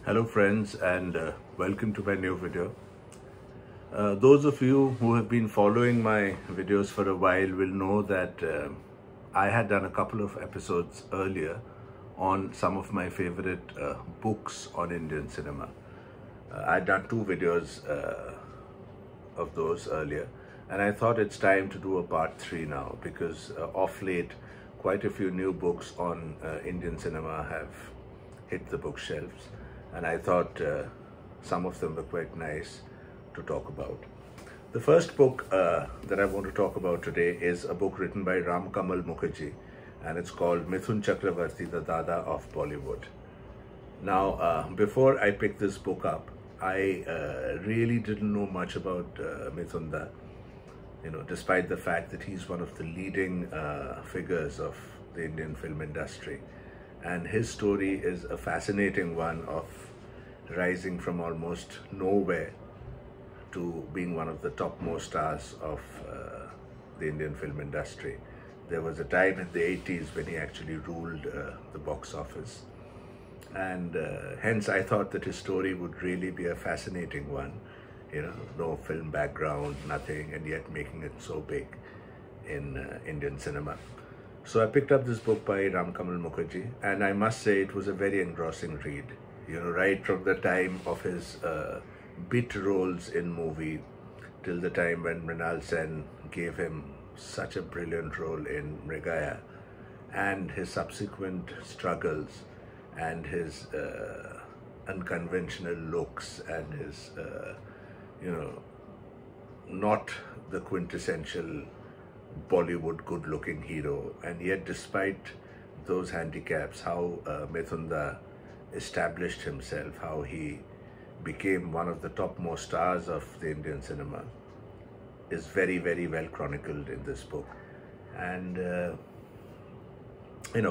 Hello friends and welcome to my new video. Those of you who have been following my videos for a while will know that I had done a couple of episodes earlier on some of my favorite books on Indian cinema. I'd done two videos of those earlier, and I thought it's time to do a part 3 now because of late quite a few new books on Indian cinema have hit the bookshelves, and I thought some of them were quite nice to talk about. The first book that I want to talk about today is a book written by Ram Kamal Mukherjee, and it's called Mithun Chakravarti, the Dada of Bollywood. Now, before I picked this book up, I really didn't know much about Mithunda, despite the fact that he's one of the leading figures of the Indian film industry. And his story is a fascinating one of rising from almost nowhere to being one of the topmost stars of the Indian film industry. There was a time in the 80s when he actually ruled the box office. And hence I thought that his story would really be a fascinating one. No film background, nothing, and yet making it so big in Indian cinema. So I picked up this book by Ram Kamal Mukherjee, and I must say it was a very engrossing read. Right from the time of his bit roles in movie till the time when Mrinal Sen gave him such a brilliant role in Mrigaya, and his subsequent struggles and his unconventional looks and his, not the quintessential Bollywood good-looking hero, and yet despite those handicaps, how Mithunda established himself, how he became one of the topmost stars of the Indian cinema, is very, very well chronicled in this book. And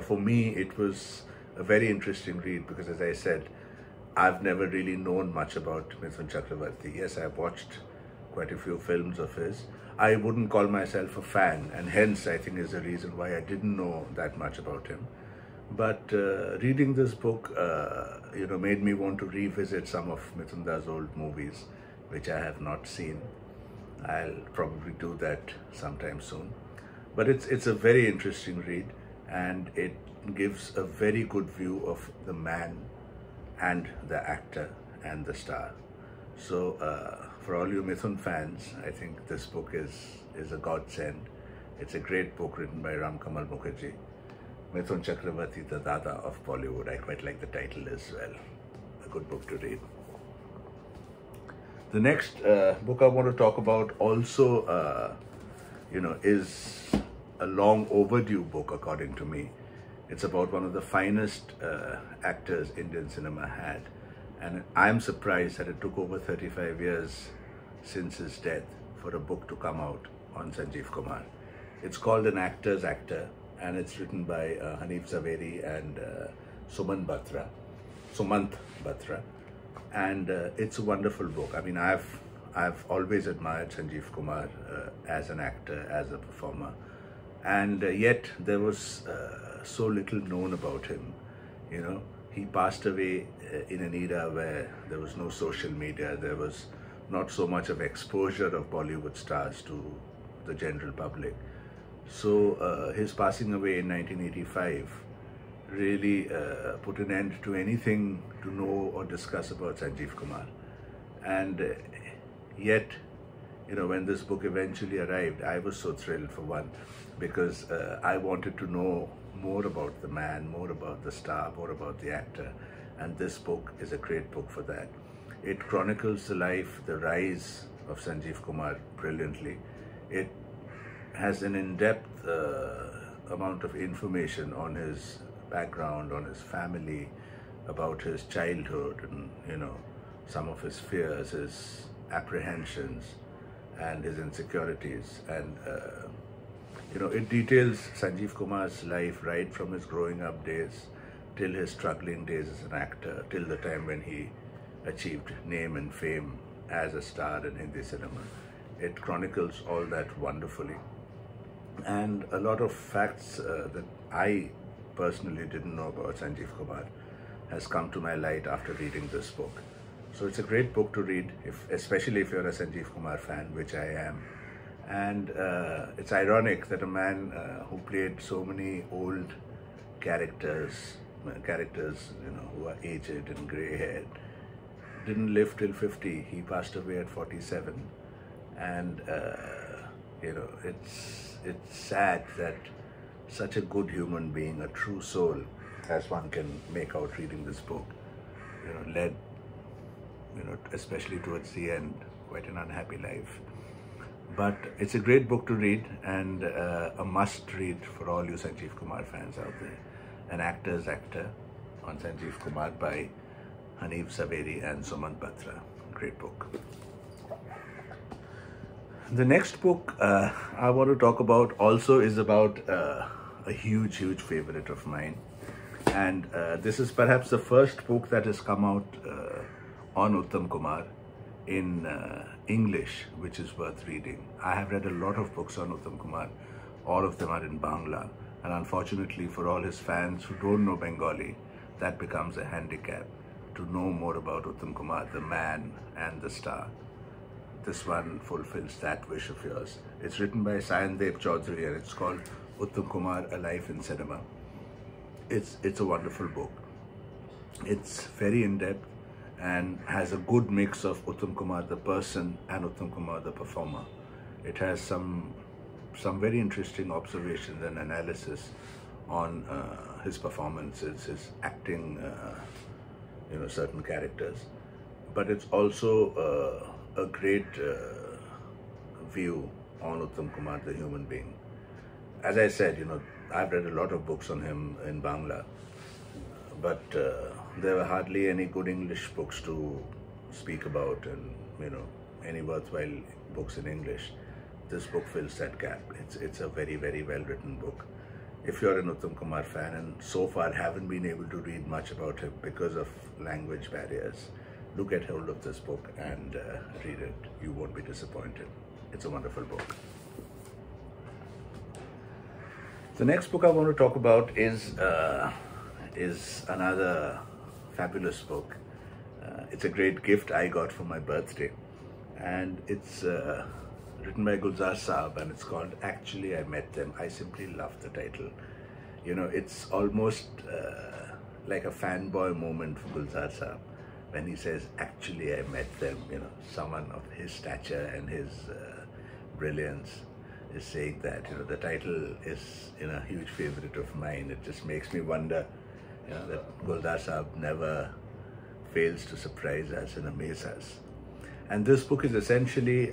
for me it was a very interesting read because, as I said, I've never really known much about Mithun Chakravarti. Yes, I've watched quite a few films of his. I wouldn't call myself a fan, and hence I think is the reason why I didn't know that much about him. But reading this book, made me want to revisit some of Mithunda's old movies, which I have not seen. I'll probably do that sometime soon. But it's a very interesting read, and it gives a very good view of the man and the actor and the star. So for all you Mithun fans, I think this book is a godsend. It's a great book written by Ram Kamal Mukherjee. Mithun Chakravarti, the Dada of Bollywood. I quite like the title as well. A good book to read. The next book I want to talk about also, is a long overdue book according to me. It's about one of the finest actors Indian cinema had. And I'm surprised that it took over 35 years since his death for a book to come out on Sanjeev Kumar. It's called An Actor's Actor, and it's written by Hanif Zaveri and Sumant Batra. And it's a wonderful book. I mean, I've always admired Sanjeev Kumar as an actor, as a performer. And yet there was so little known about him. He passed away in an era where there was no social media. There was not so much of exposure of Bollywood stars to the general public. So his passing away in 1985 really put an end to anything to know or discuss about Sanjeev Kumar. And yet, when this book eventually arrived, I was so thrilled, for one, because I wanted to know more about the man, more about the star, more about the actor, and this book is a great book for that. It chronicles the life, the rise of Sanjeev Kumar brilliantly. It has an in-depth amount of information on his background, on his family, about his childhood, and some of his fears, his apprehensions, and his insecurities. And it details Sanjeev Kumar's life right from his growing up days till his struggling days as an actor, till the time when he achieved name and fame as a star in Hindi cinema. It chronicles all that wonderfully. And a lot of facts that I personally didn't know about Sanjeev Kumar. has come to my light after reading this book. So it's a great book to read, especially if you're a Sanjeev Kumar fan, which I am. And it's ironic that a man who played so many old characters, who are aged and grey-haired, didn't live till 50. He passed away at 47. And it's sad that such a good human being, a true soul, as one can make out reading this book, led, especially towards the end, quite an unhappy life. But it's a great book to read, and a must read for all you Sanjeev Kumar fans out there. An Actor's Actor on Sanjeev Kumar by Hanif Zaveri and Sumant Batra. Great book. The next book I want to talk about also is about a huge favorite of mine. And this is perhaps the first book that has come out on Uttam Kumar in English, which is worth reading. I have read a lot of books on Uttam Kumar. All of them are in Bangla. And unfortunately for all his fans who don't know Bengali, that becomes a handicap to know more about Uttam Kumar, the man and the star. This one fulfills that wish of yours. It's written by Sayandev Chaudhary and it's called Uttam Kumar, A Life in Cinema. It's a wonderful book. It's very in-depth and has a good mix of Uttam Kumar the person and Uttam Kumar the performer. It has some very interesting observations and analysis on his performances, his acting, certain characters. But it's also a great view on Uttam Kumar, the human being. As I said, I've read a lot of books on him in Bangla, but there were hardly any good English books to speak about, and any worthwhile books in English. This book fills that gap. It's a very well written book. If you're an Uttam Kumar fan and so far haven't been able to read much about him because of language barriers, do get hold of this book and read it. You won't be disappointed. It's a wonderful book. The next book I want to talk about is another fabulous book. It's a great gift I got for my birthday, and it's written by Gulzar Saab, and it's called Actually I Met Them. I simply love the title. It's almost like a fanboy moment for Gulzar Saab when he says, actually I met them. Someone of his stature and his brilliance is saying that. The title is a huge favorite of mine. It just makes me wonder that Gulzar Saab never fails to surprise us and amaze us. And this book is essentially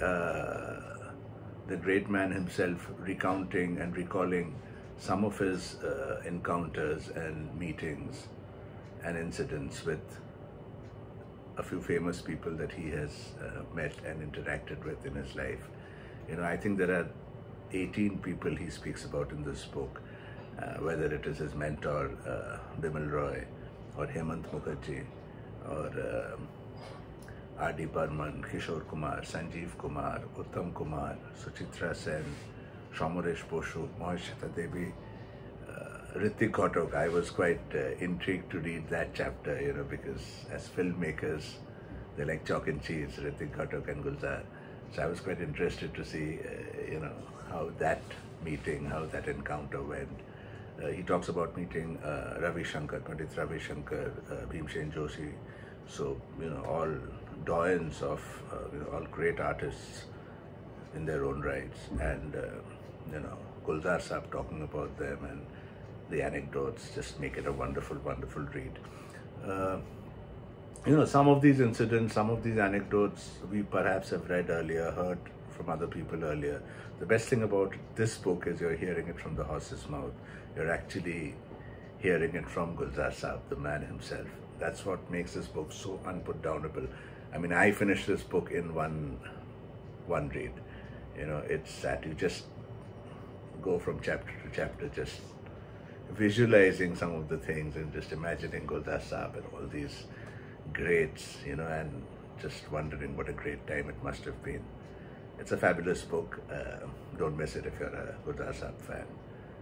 the great man himself recounting and recalling some of his encounters and meetings and incidents with a few famous people that he has met and interacted with in his life. I think there are 18 people he speaks about in this book, whether it is his mentor, Bimal Roy, or Hemant Mukherjee, or R.D. Burman, Kishore Kumar, Sanjeev Kumar, Uttam Kumar, Suchitra Sen, Shomoresh Boshu, Mohishita Devi, Hrithik Ghatak. I was quite intrigued to read that chapter, because as filmmakers, they're like chalk and cheese, Hrithik Ghatak and Gulzar. So I was quite interested to see, how that meeting, how that encounter went. He talks about meeting Ravi Shankar, Pandit Ravi Shankar, Bhimsen Joshi. So, all doyens of, all great artists in their own rights. And, Gulzar Saab talking about them and the anecdotes just make it a wonderful read. Some of these incidents, some of these anecdotes we perhaps have read earlier, heard from other people earlier. The best thing about this book is you're hearing it from the horse's mouth. You're actually hearing it from Gulzar Saab, the man himself. That's what makes this book so unputdownable. I mean, I finished this book in one read. It's that you just go from chapter to chapter, just visualizing some of the things and just imagining Gulzar Saab and all these greats, and just wondering what a great time it must have been. It's a fabulous book. Don't miss it if you're a Gulzar Saab fan.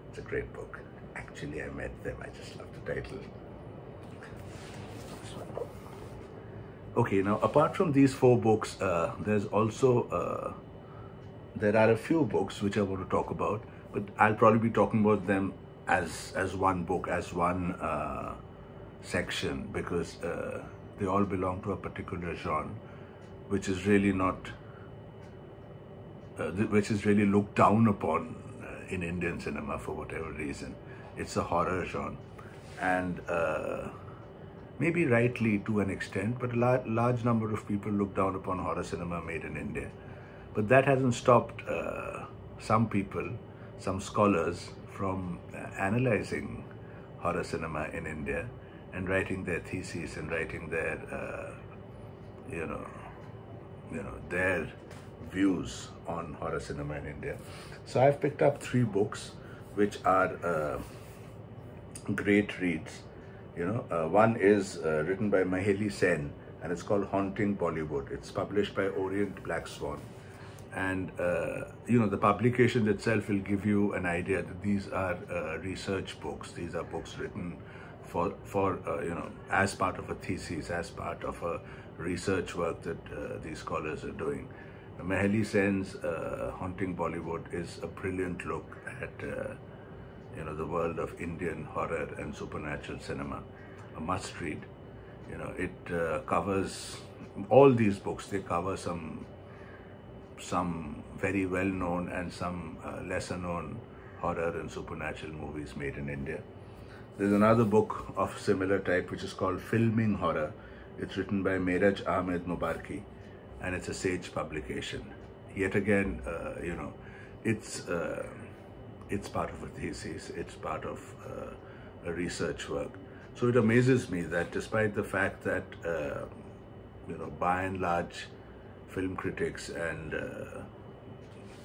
It's a great book. Actually, I Met Them. I just love the title. Okay, now apart from these 4 books, there's also there are a few books which I want to talk about, but I'll probably be talking about them as one book, as one section, because they all belong to a particular genre, which is really not, which is really looked down upon in Indian cinema for whatever reason. It's a horror genre, and maybe rightly to an extent, but a large number of people look down upon horror cinema made in India. But that hasn't stopped some people, some scholars, from analyzing horror cinema in India and writing their theses and writing their, their views on horror cinema in India. So I've picked up 3 books which are great reads. One is written by Maheli Sen, and it's called Haunting Bollywood. It's published by Orient Black Swan. And, the publication itself will give you an idea that these are research books. These are books written for as part of a thesis, as part of a research work that these scholars are doing. Maheli Sen's Haunting Bollywood is a brilliant look at the world of Indian horror and supernatural cinema. A must read. It covers all these books. They cover some very well known and some lesser known horror and supernatural movies made in India. There's another book of similar type which is called Filming Horror. It's written by Mehraj Ahmed Mubarki, and it's a Sage publication. Yet again, it's part of a thesis, it's part of a research work. So it amazes me that despite the fact that, by and large, film critics and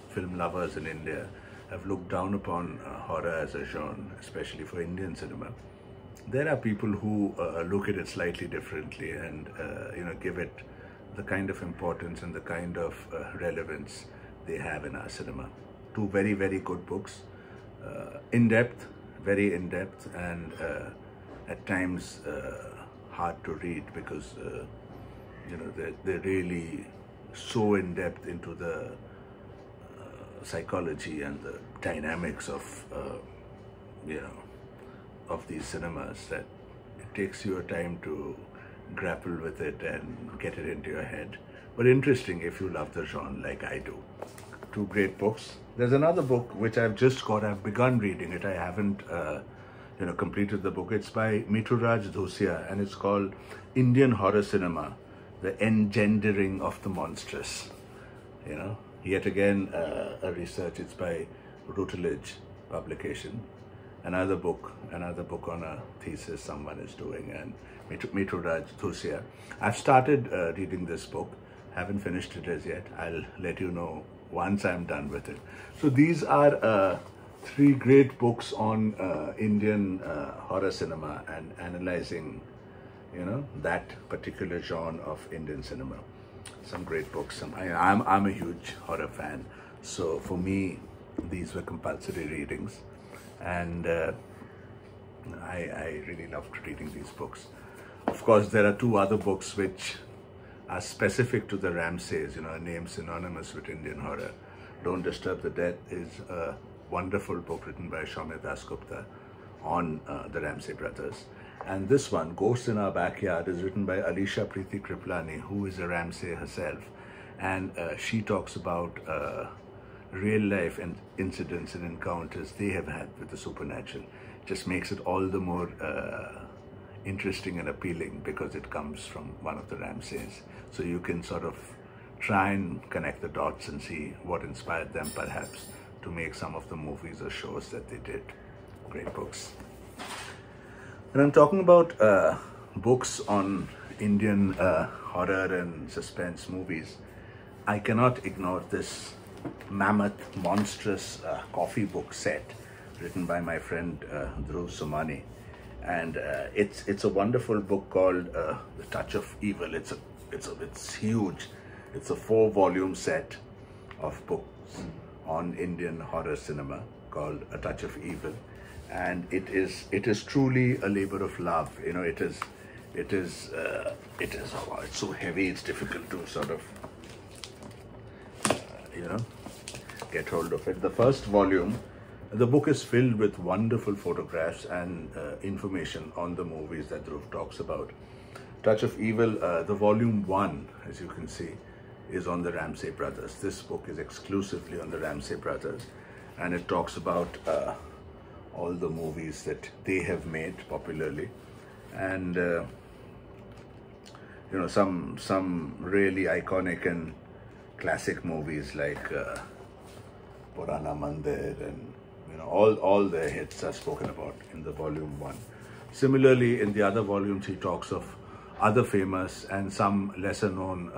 film lovers in India have looked down upon horror as a genre, especially for Indian cinema, there are people who look at it slightly differently and, give it the kind of importance and the kind of relevance they have in our cinema. 2 very, very good books. In-depth, very in-depth, and at times hard to read because they're really so in-depth into the psychology and the dynamics of of these cinemas that it takes you a time to grapple with it and get it into your head. But interesting if you love the genre like I do. 2 great books. There's another book which I've just got. I've begun reading it. I haven't, completed the book. It's by Mituraj Dhusia, and it's called Indian Horror Cinema: The Engendering of the Monstrous. Yet again, a research. It's by Routledge publication. Another book on a thesis someone is doing, and Mituraj Dhusia. I've started reading this book. Haven't finished it as yet. I'll let you know once I'm done with it. So these are 3 great books on Indian horror cinema and analyzing, that particular genre of Indian cinema. Some great books. I'm a huge horror fan, so for me, these were compulsory readings, and I really loved reading these books. Of course, there are 2 other books which are specific to the Ramsays, a name synonymous with Indian horror. Don't Disturb the Dead is a wonderful book written by Soumya Dasgupta on the Ramsay brothers. And this one, Ghosts in Our Backyard, is written by Alisha Preeti Kriplani, who is a Ramsay herself. And she talks about real life and incidents and encounters they have had with the supernatural. Just makes it all the more interesting and appealing because it comes from one of the Ramsays. So you can sort of try and connect the dots and see what inspired them perhaps to make some of the movies or shows that they did. Great books. When I'm talking about books on Indian horror and suspense movies, I cannot ignore this mammoth, monstrous coffee book set written by my friend Dhruv Somani. And it's a wonderful book called The Touch of Evil. It's huge. It's a 4-volume set of books on Indian horror cinema called A Touch of Evil, and it is truly a labor of love. It is It is, oh wow, it's so heavy, it's difficult to sort of, you know, get hold of it. The first volume, the book is filled with wonderful photographs and information on the movies that Dhruv talks about. Touch of Evil, the volume 1, as you can see, is on the Ramsay brothers. This book is exclusively on the Ramsay brothers, and it talks about all the movies that they have made popularly, and you know, some really iconic and classic movies like Purana Mandir, and you know, all their hits are spoken about in the volume 1. Similarly, in the other volumes, he talks of other famous and some lesser known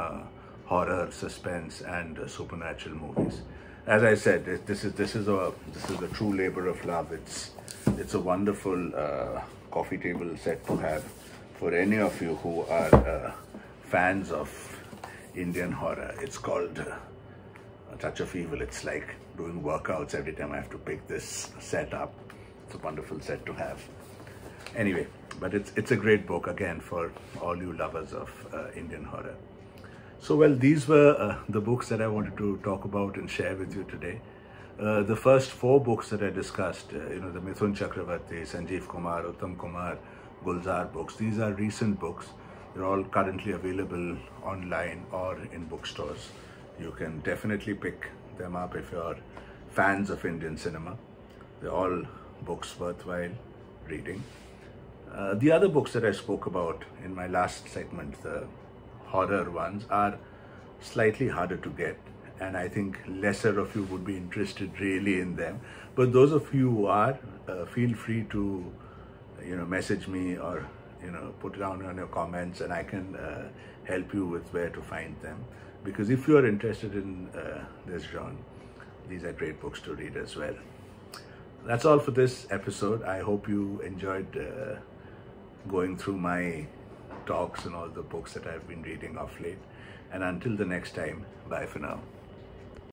horror, suspense, and supernatural movies. As I said, this is a true labor of love. It's a wonderful coffee table set to have for any of you who are fans of Indian horror. It's called A Touch of Evil. It's like doing workouts every time I have to pick this set up. It's a wonderful set to have. Anyway, but it's a great book, again, for all you lovers of Indian horror. So, well, these were the books that I wanted to talk about and share with you today. The first 4 books that I discussed, you know, the Mithun Chakravarti, Sanjeev Kumar, Uttam Kumar, Gulzar books, these are recent books. They're all currently available online or in bookstores. You can definitely pick them up if you're fans of Indian cinema. They're all books worthwhile reading. The other books that I spoke about in my last segment, the horror ones, are slightly harder to get, and I think lesser of you would be interested really in them. But those of you who are, feel free to, you know, message me or, you know, put it down in your comments, and I can help you with where to find them. Because if you are interested in this genre, these are great books to read as well. That's all for this episode. I hope you enjoyed going through my talks and all the books that I've been reading of late. And until the next time, bye for now.